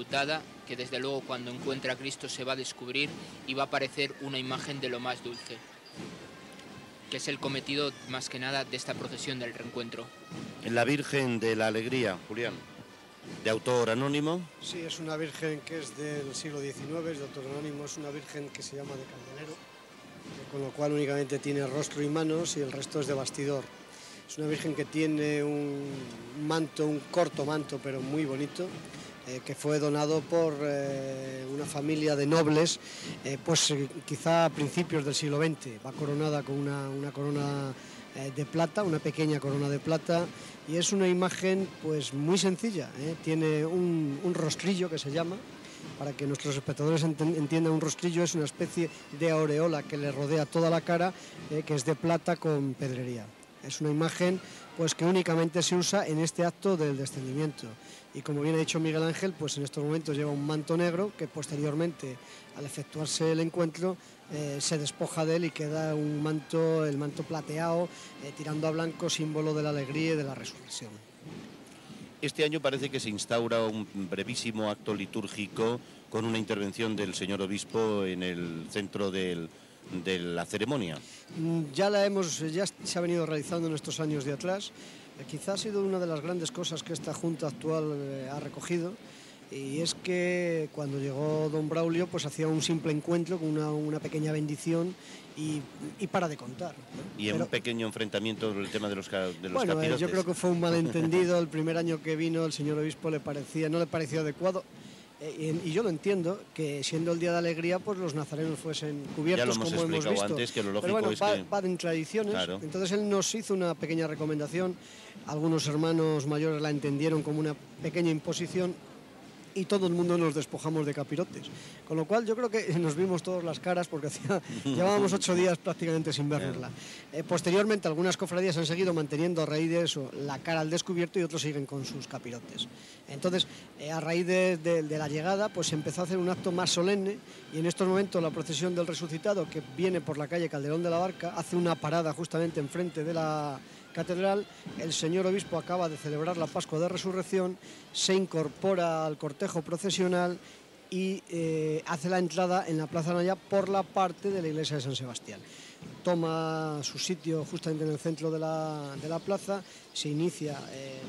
enlutada, que desde luego cuando encuentra a Cristo se va a descubrir y va a aparecer una imagen de lo más dulce, que es el cometido más que nada de esta procesión del reencuentro. La Virgen de la Alegría, Julián, de autor anónimo. Sí, es una virgen que es del siglo XIX, es de autor anónimo, es una virgen que se llama de candelero, con lo cual únicamente tiene rostro y manos y el resto es de bastidor. Es una virgen que tiene un manto, un corto manto, pero muy bonito, que fue donado por una familia de nobles, quizá a principios del siglo XX. Va coronada con una corona de plata, una pequeña corona de plata, y es una imagen pues muy sencilla. Tiene un rostrillo que se llama, para que nuestros espectadores entiendan, un rostrillo es una especie de aureola que le rodea toda la cara, que es de plata con pedrería. Es una imagen pues que únicamente se usa en este acto del descendimiento, y como bien ha dicho Miguel Ángel, pues en estos momentos lleva un manto negro que posteriormente, al efectuarse el encuentro, se despoja de él y queda el manto plateado, tirando a blanco, símbolo de la alegría y de la resurrección. Este año parece que se instaura un brevísimo acto litúrgico con una intervención del señor obispo en el centro de la ceremonia. Ya se ha venido realizando en estos años de atrás. Quizás ha sido una de las grandes cosas que esta Junta actual ha recogido, y es que cuando llegó don Braulio pues hacía un simple encuentro con una pequeña bendición y para de contar, ¿no? Y en un pequeño enfrentamiento sobre el tema de los bueno, capirotes. Yo creo que fue un malentendido. El primer año que vino el señor obispo no le pareció adecuado. Y yo lo entiendo, que siendo el día de alegría, pues los nazarenos fuesen cubiertos, como hemos visto. Antes, que lo lógico. Pero bueno, es va en tradiciones. Claro. Entonces él nos hizo una pequeña recomendación. Algunos hermanos mayores la entendieron como una pequeña imposición, y todo el mundo nos despojamos de capirotes. Con lo cual yo creo que nos vimos todas las caras, porque llevábamos 8 días prácticamente sin vernosla. Posteriormente algunas cofradías han seguido manteniendo a raíz de eso la cara al descubierto, y otros siguen con sus capirotes. Entonces, a raíz de la llegada, pues se empezó a hacer un acto más solemne, y en estos momentos la procesión del resucitado, que viene por la calle Calderón de la Barca, hace una parada justamente enfrente de la catedral. El señor obispo acaba de celebrar la Pascua de Resurrección, se incorpora al cortejo procesional y hace la entrada en la Plaza Naya por la parte de la iglesia de San Sebastián. Toma su sitio justamente en el centro de la plaza, se inicia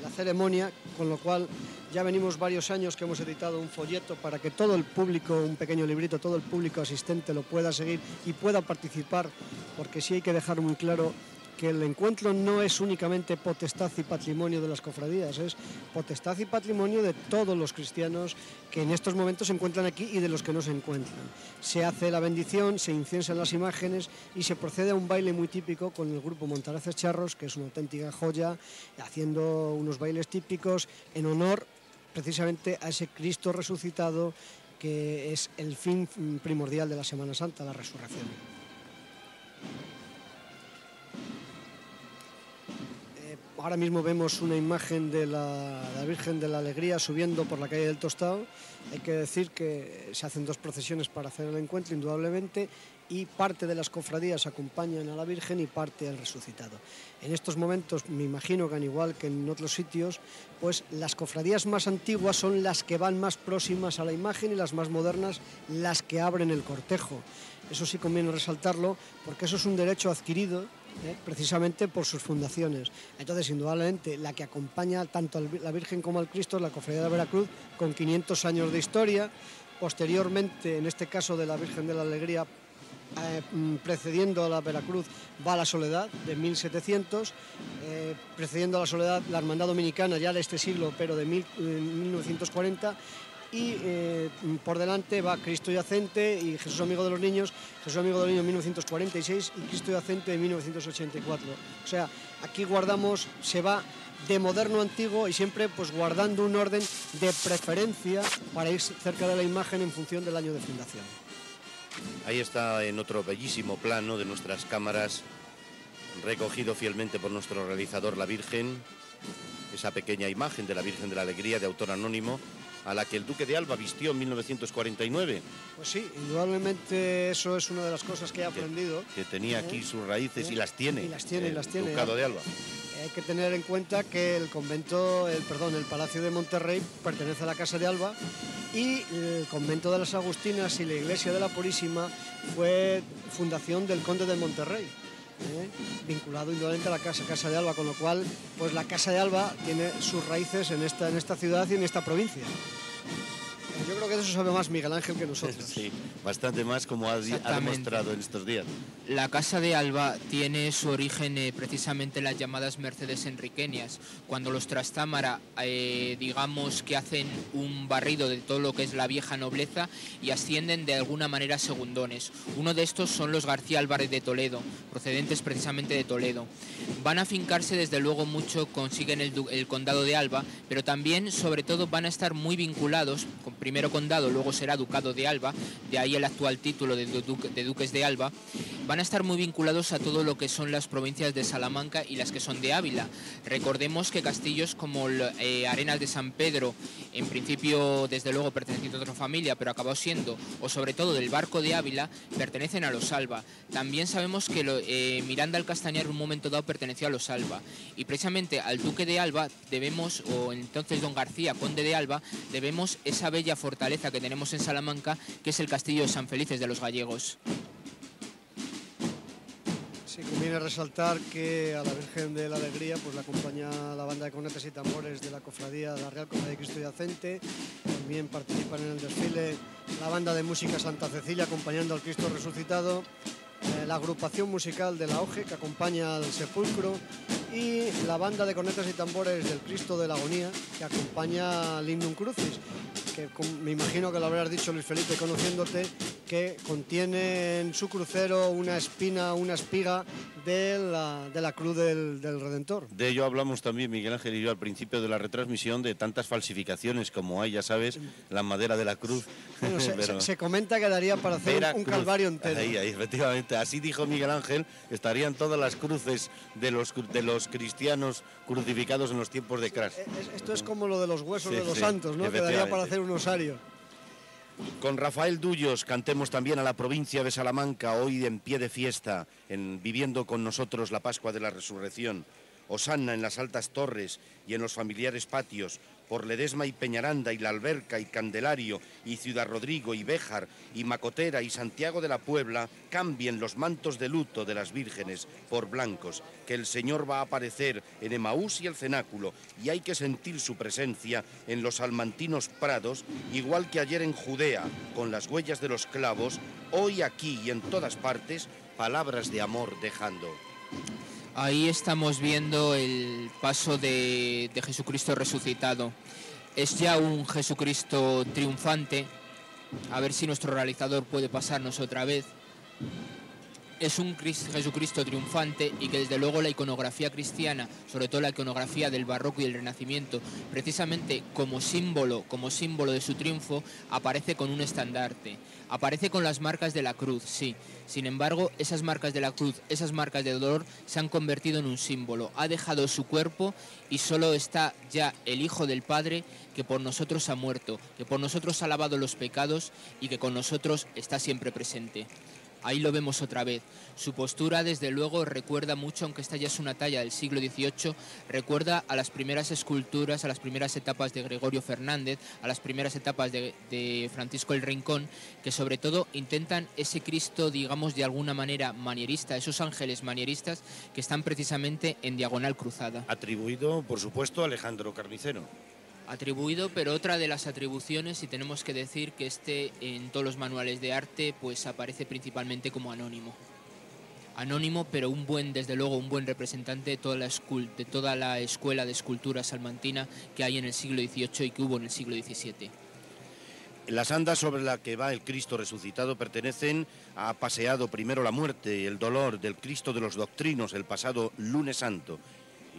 la ceremonia, con lo cual ya venimos varios años que hemos editado un folleto para que todo el público, un pequeño librito, todo el público asistente lo pueda seguir y pueda participar, porque sí hay que dejar muy claro que el encuentro no es únicamente potestad y patrimonio de las cofradías, es potestad y patrimonio de todos los cristianos que en estos momentos se encuentran aquí y de los que no se encuentran. Se hace la bendición, se inciensan las imágenes y se procede a un baile muy típico con el grupo Montaraces Charros, que es una auténtica joya, haciendo unos bailes típicos en honor precisamente a ese Cristo resucitado, que es el fin primordial de la Semana Santa, la resurrección. Ahora mismo vemos una imagen de la Virgen de la Alegría subiendo por la calle del Tostado. Hay que decir que se hacen 2 procesiones para hacer el encuentro, indudablemente, y parte de las cofradías acompañan a la Virgen y parte al resucitado. En estos momentos, me imagino que al igual que en otros sitios, pues las cofradías más antiguas son las que van más próximas a la imagen, y las más modernas las que abren el cortejo. Eso sí conviene resaltarlo, porque eso es un derecho adquirido precisamente por sus fundaciones. Entonces, indudablemente, la que acompaña tanto a la Virgen como al Cristo es la Cofradía de Veracruz, con 500 años de historia. Posteriormente, en este caso de la Virgen de la Alegría, precediendo a la Veracruz, va la Soledad, de 1700, precediendo a la Soledad la Hermandad Dominicana, ya de este siglo, pero de 1940, y por delante va Cristo Yacente y Jesús Amigo de los Niños, Jesús Amigo de los Niños 1946 y Cristo Yacente de 1984. O sea, aquí guardamos, se va de moderno a antiguo, y siempre pues guardando un orden de preferencia para ir cerca de la imagen en función del año de fundación. Ahí está, en otro bellísimo plano de nuestras cámaras, recogido fielmente por nuestro realizador, la Virgen, esa pequeña imagen de la Virgen de la Alegría, de autor anónimo, a la que el Duque de Alba vistió en 1949. Pues sí, indudablemente eso es una de las cosas que he aprendido. Que tenía aquí sus raíces y las tiene. Y las tiene, el Ducado de Alba. Hay que tener en cuenta que el Palacio de Monterrey pertenece a la Casa de Alba, y el convento de las Agustinas y la iglesia de la Purísima fue fundación del conde de Monterrey, vinculado indudablemente a la Casa de Alba, con lo cual pues la Casa de Alba tiene sus raíces en esta ciudad y en esta provincia. Yo creo que de eso sabe más Miguel Ángel que nosotros. Sí, bastante más, como ha demostrado en estos días. La Casa de Alba tiene su origen precisamente en las llamadas Mercedes Enriqueñas, cuando los Trastámara, digamos que hacen un barrido de todo lo que es la vieja nobleza y ascienden de alguna manera a segundones. Uno de estos son los García Álvarez de Toledo, procedentes precisamente de Toledo. Van a afincarse desde luego mucho, consiguen el condado de Alba, pero también, sobre todo, van a estar muy vinculados, primero condado, luego será ducado de Alba, de ahí el actual título de duques de Alba. Van a estar muy vinculados a todo lo que son las provincias de Salamanca y las que son de Ávila. Recordemos que castillos como Arenas de San Pedro, en principio desde luego perteneciente a otra familia, pero acabó siendo, o sobre todo del Barco de Ávila, pertenecen a los Alba. También sabemos que Miranda el Castañar en un momento dado perteneció a los Alba, y precisamente al duque de Alba debemos, o entonces don García, conde de Alba, debemos esa bella fortaleza que tenemos en Salamanca, que es el castillo de San Felices de los Gallegos. Sí, conviene resaltar que a la Virgen de la Alegría pues la acompaña la banda de cornetas y tambores de la cofradía, la Real Cofradía de Cristo Yacente. También participan en el desfile la banda de música Santa Cecilia acompañando al Cristo Resucitado, la agrupación musical de la OGE que acompaña al sepulcro y la banda de cornetas y tambores del Cristo de la Agonía que acompaña al Lignum Crucis, que me imagino que lo habrás dicho, Luis Felipe, conociéndote, que contiene en su crucero una espina, una espiga de la cruz del Redentor. De ello hablamos también Miguel Ángel y yo al principio de la retransmisión, de tantas falsificaciones como hay, ya sabes, la madera de la cruz. Bueno, se comenta que daría para hacer un calvario entero. Ahí, efectivamente, así dijo Miguel Ángel, estarían todas las cruces de los cristianos crucificados en los tiempos de Cras. Esto es como lo de los huesos de los santos, ¿no? Que daría para hacer un osario. Con Rafael Dullos cantemos también a la provincia de Salamanca, hoy en pie de fiesta, viviendo con nosotros la Pascua de la Resurrección. Hosanna en las altas torres y en los familiares patios, por Ledesma y Peñaranda y La Alberca y Candelario y Ciudad Rodrigo y Béjar y Macotera y Santiago de la Puebla, cambien los mantos de luto de las vírgenes por blancos, que el Señor va a aparecer en Emaús y el cenáculo, y hay que sentir su presencia en los salmantinos prados, igual que ayer en Judea, con las huellas de los clavos, hoy aquí y en todas partes, palabras de amor dejando. Ahí estamos viendo el paso de Jesucristo resucitado. Es ya un Jesucristo triunfante. A ver si nuestro realizador puede pasarnos otra vez. Es un Jesucristo triunfante y que desde luego la iconografía cristiana, sobre todo la iconografía del barroco y el renacimiento, precisamente como símbolo de su triunfo, aparece con un estandarte. Aparece con las marcas de la cruz, sí. Sin embargo, esas marcas de la cruz, esas marcas de dolor, se han convertido en un símbolo. Ha dejado su cuerpo y solo está ya el Hijo del Padre, que por nosotros ha muerto, que por nosotros ha lavado los pecados y que con nosotros está siempre presente. Ahí lo vemos otra vez. Su postura, desde luego, recuerda mucho, aunque esta ya es una talla del siglo XVIII, recuerda a las primeras esculturas, a las primeras etapas de Gregorio Fernández, a las primeras etapas de Francisco el Rincón, que sobre todo intentan ese Cristo, digamos, de alguna manera manierista, esos ángeles manieristas que están precisamente en diagonal cruzada. Atribuido, por supuesto, a Alejandro Carnicero. Atribuido, pero otra de las atribuciones, y tenemos que decir que en todos los manuales de arte pues aparece principalmente como anónimo. Anónimo, pero desde luego un buen representante de toda la escuela de escultura salmantina que hay en el siglo XVIII y que hubo en el siglo XVII. Las andas sobre las que va el Cristo resucitado pertenecen a paseado primero la muerte, el dolor del Cristo de los Doctrinos el pasado lunes santo.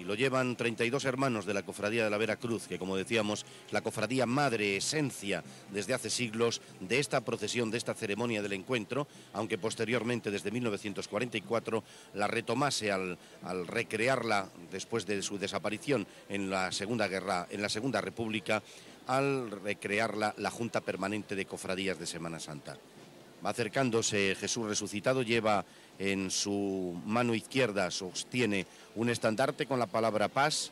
Y lo llevan 32 hermanos de la Cofradía de la Veracruz, que como decíamos, la cofradía madre, esencia desde hace siglos de esta procesión, de esta ceremonia del encuentro, aunque posteriormente desde 1944 la retomase al recrearla después de su desaparición en la Segunda República, al recrearla la Junta Permanente de Cofradías de Semana Santa. Va acercándose Jesús resucitado, lleva en su mano izquierda, sostiene un estandarte con la palabra paz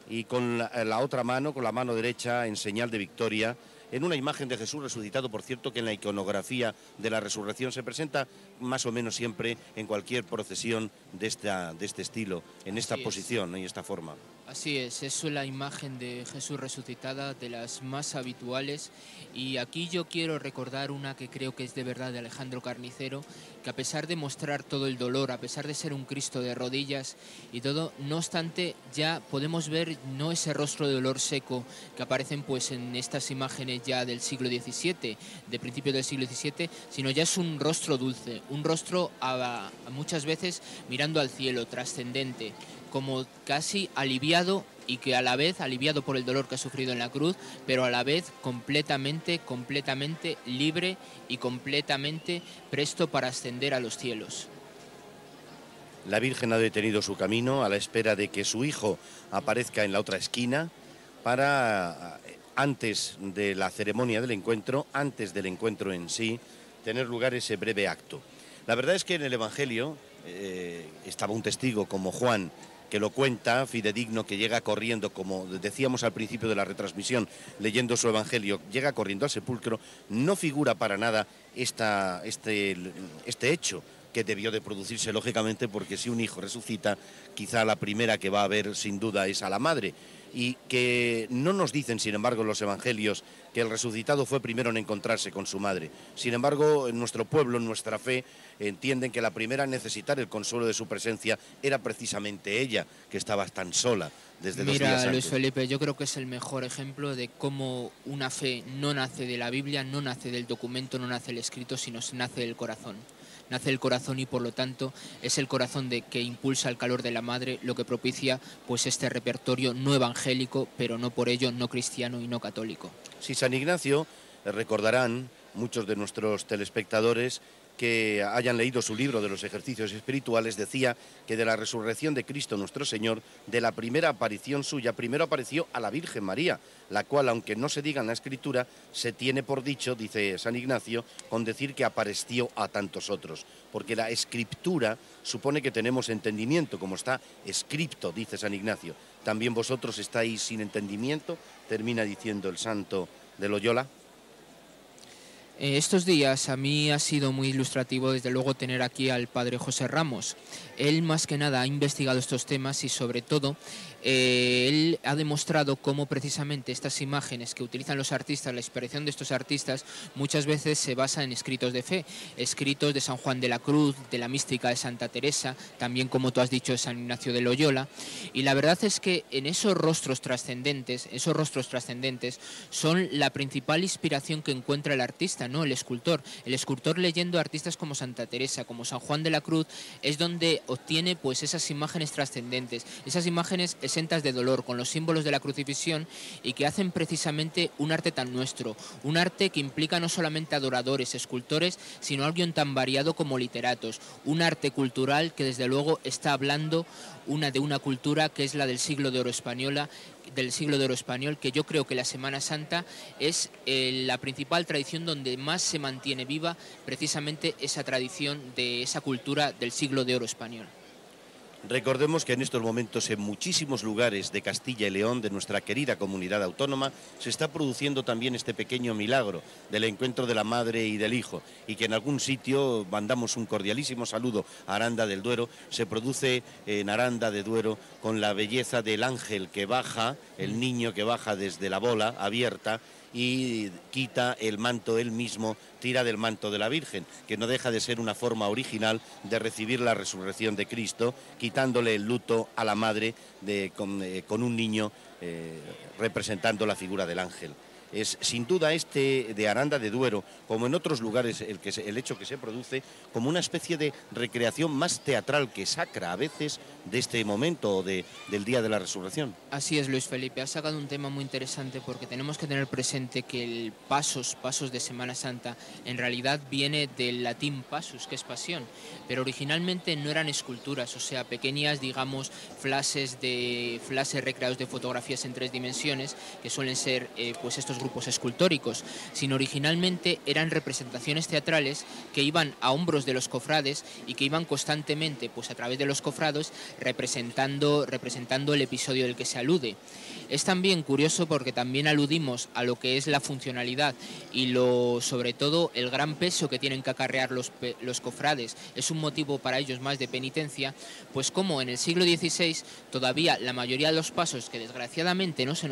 y con la otra mano, con la mano derecha, en señal de victoria, en una imagen de Jesús resucitado, por cierto, que en la iconografía de la resurrección se presenta más o menos siempre en cualquier procesión de este estilo, en esta posición y esta forma. Así es la imagen de Jesús resucitada, de las más habituales, y aquí yo quiero recordar una que creo que es de verdad de Alejandro Carnicero, que a pesar de mostrar todo el dolor, a pesar de ser un Cristo de rodillas y todo, no obstante ya podemos ver no ese rostro de dolor seco que aparecen pues en estas imágenes ya del siglo XVII, de principios del siglo XVII, sino ya es un rostro dulce, un rostro a muchas veces mirando al cielo, trascendente, como casi aliviado, y que a la vez aliviado por el dolor que ha sufrido en la cruz, pero a la vez completamente libre y completamente presto para ascender a los cielos. La Virgen ha detenido su camino a la espera de que su hijo aparezca en la otra esquina para, antes de la ceremonia del encuentro, antes del encuentro en sí, tener lugar ese breve acto. La verdad es que en el Evangelio estaba un testigo como Juan, que lo cuenta, fidedigno, que llega corriendo, como decíamos al principio de la retransmisión, leyendo su Evangelio, llega corriendo al sepulcro. No figura para nada este hecho, que debió de producirse lógicamente, porque si un hijo resucita, quizá la primera que va a ver sin duda es a la madre, y que no nos dicen, sin embargo, los evangelios que el resucitado fue primero en encontrarse con su madre. Sin embargo, en nuestro pueblo, en nuestra fe, entienden que la primera en necesitar el consuelo de su presencia era precisamente ella, que estaba tan sola desde 2 días antes. Mira, Luis Felipe, yo creo que es el mejor ejemplo de cómo una fe no nace de la Biblia, no nace del documento, no nace del escrito, sino nace del corazón. Nace el corazón y por lo tanto es el corazón que impulsa el calor de la madre, lo que propicia pues este repertorio no evangélico, pero no por ello no cristiano y no católico. Sí, San Ignacio, recordarán muchos de nuestros telespectadores que hayan leído su libro de los ejercicios espirituales, decía que de la resurrección de Cristo nuestro Señor, de la primera aparición suya, primero apareció a la Virgen María, la cual, aunque no se diga en la Escritura, se tiene por dicho, dice San Ignacio, con decir que apareció a tantos otros, porque la Escritura supone que tenemos entendimiento, como está escrito, dice San Ignacio. ¿También vosotros estáis sin entendimiento?, termina diciendo el santo de Loyola. Estos días a mí ha sido muy ilustrativo desde luego tener aquí al padre José Ramos. Él más que nada ha investigado estos temas y sobre todo él ha demostrado cómo precisamente estas imágenes que utilizan los artistas, la inspiración de estos artistas muchas veces se basa en escritos de fe, escritos de San Juan de la Cruz, de la mística de Santa Teresa, también como tú has dicho de San Ignacio de Loyola, y la verdad es que en esos rostros trascendentes son la principal inspiración que encuentra el artista, ¿no? El escultor leyendo artistas como Santa Teresa, como San Juan de la Cruz, es donde obtiene pues esas imágenes trascendentes, esas imágenes exentas de dolor, con los símbolos de la crucifixión y que hacen precisamente un arte tan nuestro, un arte que implica no solamente adoradores, escultores, sino alguien tan variado como literatos, un arte cultural que desde luego está hablando de una cultura que es la del siglo de oro español, que yo creo que la Semana Santa es la principal tradición donde más se mantiene viva precisamente esa tradición de esa cultura del siglo de oro español. Recordemos que en estos momentos en muchísimos lugares de Castilla y León, de nuestra querida comunidad autónoma, se está produciendo también este pequeño milagro del encuentro de la madre y del hijo, y que en algún sitio, mandamos un cordialísimo saludo a Aranda del Duero, se produce en Aranda de Duero con la belleza del ángel que baja, el niño que baja desde la bola abierta y quita el manto él mismo, tira del manto de la Virgen, que no deja de ser una forma original de recibir la resurrección de Cristo, quitándole el luto a la madre con un niño representando la figura del ángel. Es sin duda este de Aranda de Duero, como en otros lugares el hecho que se produce, como una especie de recreación más teatral que sacra a veces de este momento del Día de la Resurrección. Así es, Luis Felipe, has sacado un tema muy interesante porque tenemos que tener presente que el pasos de Semana Santa en realidad viene del latín passus, que es pasión, pero originalmente no eran esculturas, o sea, pequeñas, digamos, flashes recreados de fotografías en 3 dimensiones, que suelen ser pues estos grupos escultóricos, sino originalmente eran representaciones teatrales que iban a hombros de los cofrades y que iban constantemente, pues a través de los cofrados, representando el episodio del que se alude. Es también curioso porque también aludimos a lo que es la funcionalidad y sobre todo el gran peso que tienen que acarrear los cofrades. Es un motivo para ellos más de penitencia, pues como en el siglo XVI todavía la mayoría de los pasos que desgraciadamente no se